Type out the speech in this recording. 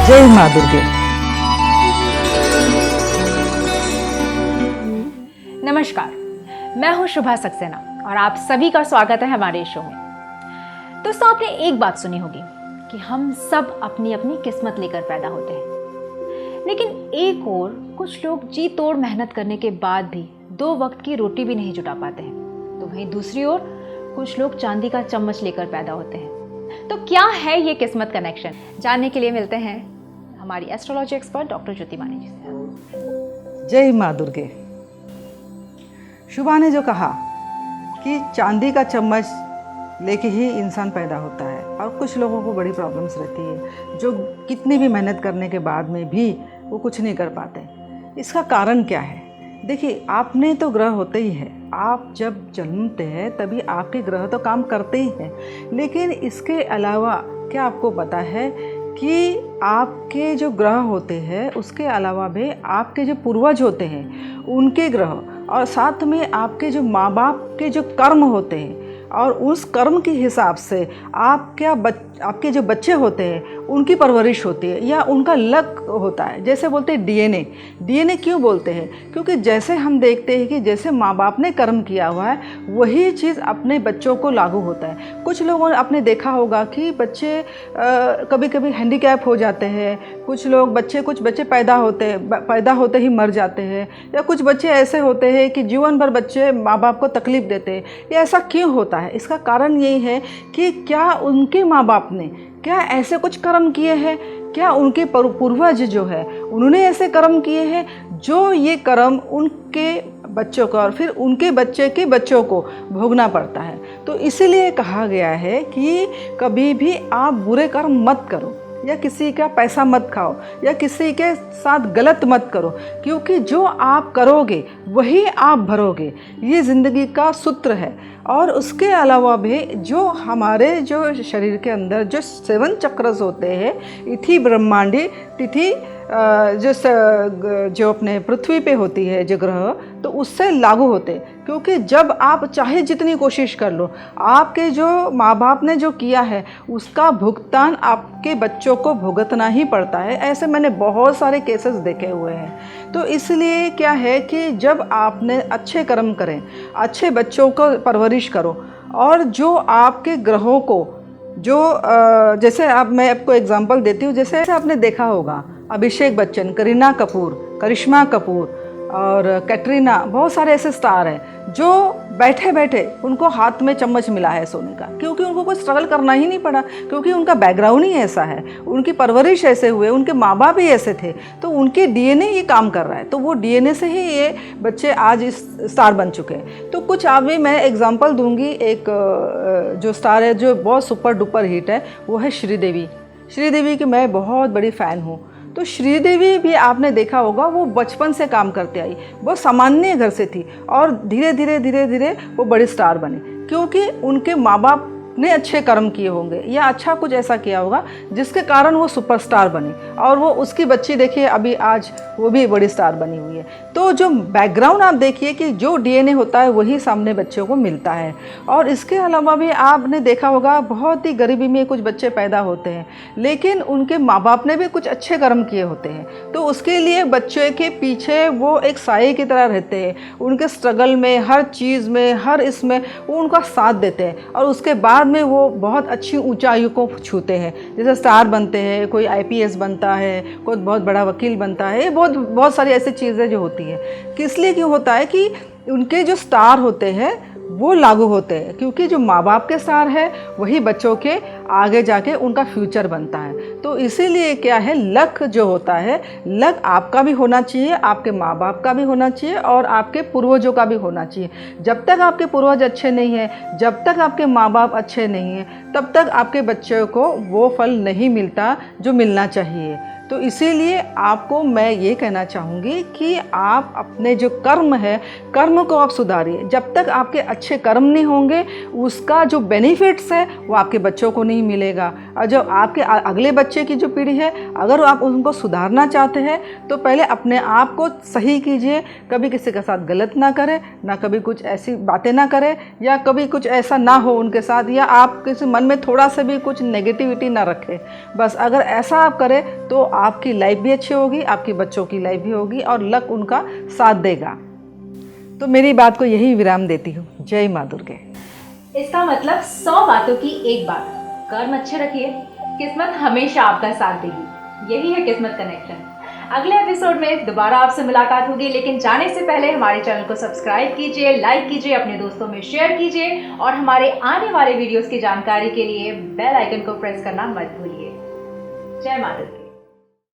जय माँ दुर्गे। नमस्कार, मैं हूं शुभा सक्सेना और आप सभी का स्वागत है हमारे शो में। दोस्तों, आपने एक बात सुनी होगी कि हम सब अपनी अपनी किस्मत लेकर पैदा होते हैं, लेकिन एक और कुछ लोग जी तोड़ मेहनत करने के बाद भी 2 वक्त की रोटी भी नहीं जुटा पाते हैं, तो वहीं दूसरी ओर कुछ लोग चांदी का चम्मच लेकर पैदा होते हैं। तो क्या है ये किस्मत कनेक्शन, जानने के लिए मिलते हैं हमारी एस्ट्रोलॉजी एक्सपर्ट डॉक्टर ज्योति मानी जी से। जय माँ दुर्गे। शुभा ने जो कहा कि चांदी का चम्मच लेके ही इंसान पैदा होता है और कुछ लोगों को बड़ी प्रॉब्लम्स रहती है जो कितनी भी मेहनत करने के बाद में भी वो कुछ नहीं कर पाते। इसका कारण क्या है? देखिए, आपने तो ग्रह होते ही है, आप जब जन्मते हैं तभी आपके ग्रह तो काम करते ही हैं, लेकिन इसके अलावा क्या आपको पता है कि आपके जो ग्रह होते हैं उसके अलावा भी आपके जो पूर्वज होते हैं उनके ग्रह और साथ में आपके जो माँ बाप के जो कर्म होते हैं और उस कर्म के हिसाब से आपके जो बच्चे होते हैं उनकी परवरिश होती है या उनका लक होता है। जैसे बोलते हैं डीएनए क्यों बोलते हैं? क्योंकि जैसे हम देखते हैं कि जैसे माँ बाप ने कर्म किया हुआ है वही चीज़ अपने बच्चों को लागू होता है। कुछ लोगों ने आपने देखा होगा कि बच्चे कभी कभी हैंडीकैप हो जाते हैं, कुछ बच्चे पैदा होते ही मर जाते हैं, या कुछ बच्चे ऐसे होते हैं कि जीवन भर बच्चे माँ बाप को तकलीफ़ देते हैं। ये ऐसा क्यों होता है? इसका कारण यही है कि क्या उनके माँ बाप ने क्या ऐसे कुछ कर्म किए हैं, क्या उनके पूर्वज जो है उन्होंने ऐसे कर्म किए हैं जो ये कर्म उनके बच्चों को और फिर उनके बच्चे के बच्चों को भोगना पड़ता है। तो इसीलिए कहा गया है कि कभी भी आप बुरे कर्म मत करो या किसी का पैसा मत खाओ या किसी के साथ गलत मत करो, क्योंकि जो आप करोगे वही आप भरोगे। ये ज़िंदगी का सूत्र है। और उसके अलावा भी जो हमारे जो शरीर के अंदर जो 7 चक्रस होते हैं, इथि ब्रह्मांडी तिथि जो अपने पृथ्वी पे होती है जो ग्रह, तो उससे लागू होते हैं। क्योंकि जब आप चाहे जितनी कोशिश कर लो, आपके जो माँ बाप ने जो किया है उसका भुगतान आपके बच्चों को भुगतना ही पड़ता है। ऐसे मैंने बहुत सारे केसेस देखे हुए हैं। तो इसलिए क्या है कि जब आपने अच्छे कर्म करें, अच्छे बच्चों को परवरिश करो, और जो आपके ग्रहों को जो जैसे मैं आपको एग्जांपल देती हूँ। जैसे आपने देखा होगा अभिषेक बच्चन, करीना कपूर, करिश्मा कपूर और कैटरीना, बहुत सारे ऐसे स्टार हैं जो बैठे बैठे उनको हाथ में चम्मच मिला है सोने का, क्योंकि उनको कोई स्ट्रगल करना ही नहीं पड़ा, क्योंकि उनका बैकग्राउंड ही ऐसा है, उनकी परवरिश ऐसे हुए, उनके माँ बाप ही ऐसे थे, तो उनके डीएनए ये काम कर रहा है। तो वो डीएनए से ही ये बच्चे आज इस स्टार बन चुके हैं। तो कुछ अभी मैं एग्जाम्पल दूंगी। एक जो स्टार है जो बहुत सुपर डुपर हिट है वो है श्रीदेवी की मैं बहुत बड़ी फ़ैन हूँ। तो श्रीदेवी भी आपने देखा होगा, वो बचपन से काम करते आई, बहुत सामान्य घर से थी और धीरे धीरे वो बड़ी स्टार बने, क्योंकि उनके माँ बाप ने अच्छे कर्म किए होंगे या अच्छा कुछ ऐसा किया होगा जिसके कारण वो सुपरस्टार बनी। और वो उसकी बच्ची देखिए अभी आज वो भी बड़ी स्टार बनी हुई है। तो जो बैकग्राउंड आप देखिए कि जो डीएनए होता है वही सामने बच्चों को मिलता है। और इसके अलावा भी आपने देखा होगा बहुत ही गरीबी में कुछ बच्चे पैदा होते हैं, लेकिन उनके माँ बाप ने भी कुछ अच्छे कर्म किए होते हैं, तो उसके लिए बच्चे के पीछे वो एक साये की तरह रहते हैं। उनके स्ट्रगल में, हर चीज़ में, हर इसमें वो उनका साथ देते हैं और उसके बाद में वो बहुत अच्छी ऊंचाइयों को छूते हैं। जैसे स्टार बनते हैं, कोई आईपीएस बनता है, कोई बहुत बड़ा वकील बनता है। ये बहुत सारी ऐसी चीज़ें जो होती हैं। किस लिए क्यों होता है कि उनके जो स्टार होते हैं वो लागू होते हैं, क्योंकि जो माँ बाप के सार है वही बच्चों के आगे जाके उनका फ्यूचर बनता है। तो इसीलिए क्या है, लक जो होता है, लक आपका भी होना चाहिए, आपके माँ बाप का भी होना चाहिए और आपके पूर्वजों का भी होना चाहिए। जब तक आपके पूर्वज अच्छे नहीं हैं, जब तक आपके माँ बाप अच्छे नहीं हैं, तब तक आपके बच्चों को वो फल नहीं मिलता जो मिलना चाहिए। तो इसीलिए आपको मैं ये कहना चाहूँगी कि आप अपने जो कर्म है, कर्म को आप सुधारिए। जब तक आपके अच्छे कर्म नहीं होंगे उसका जो बेनिफिट्स है वो आपके बच्चों को नहीं मिलेगा। और जो आपके अगले बच्चे की जो पीढ़ी है, अगर आप उनको सुधारना चाहते हैं तो पहले अपने आप को सही कीजिए। कभी किसी के साथ गलत ना करें, ना कभी कुछ ऐसी बातें ना करें, या कभी कुछ ऐसा ना हो उनके साथ, या आप किसी मन में थोड़ा सा भी कुछ नेगेटिविटी ना रखें। बस अगर ऐसा आप करें तो आपकी लाइफ भी अच्छी होगी, आपके बच्चों की लाइफ भी होगी और लक उनका साथ देगा। तो मेरी बात को यही विराम देती हूँ। जय माँ दुर्गे। इसका मतलब 100 बातों की एक बात, कर्म अच्छे रखिए, किस्मत हमेशा आपका साथ देगी। यही है किस्मत कनेक्शन। अगले एपिसोड में दोबारा आपसे मुलाकात होगी, लेकिन जाने से पहले हमारे चैनल को सब्सक्राइब कीजिए, लाइक कीजिए, अपने दोस्तों में शेयर कीजिए और हमारे आने वाले वीडियोस की जानकारी के लिए बेल आइकन को प्रेस करना मत भूलिए। जय माता दी।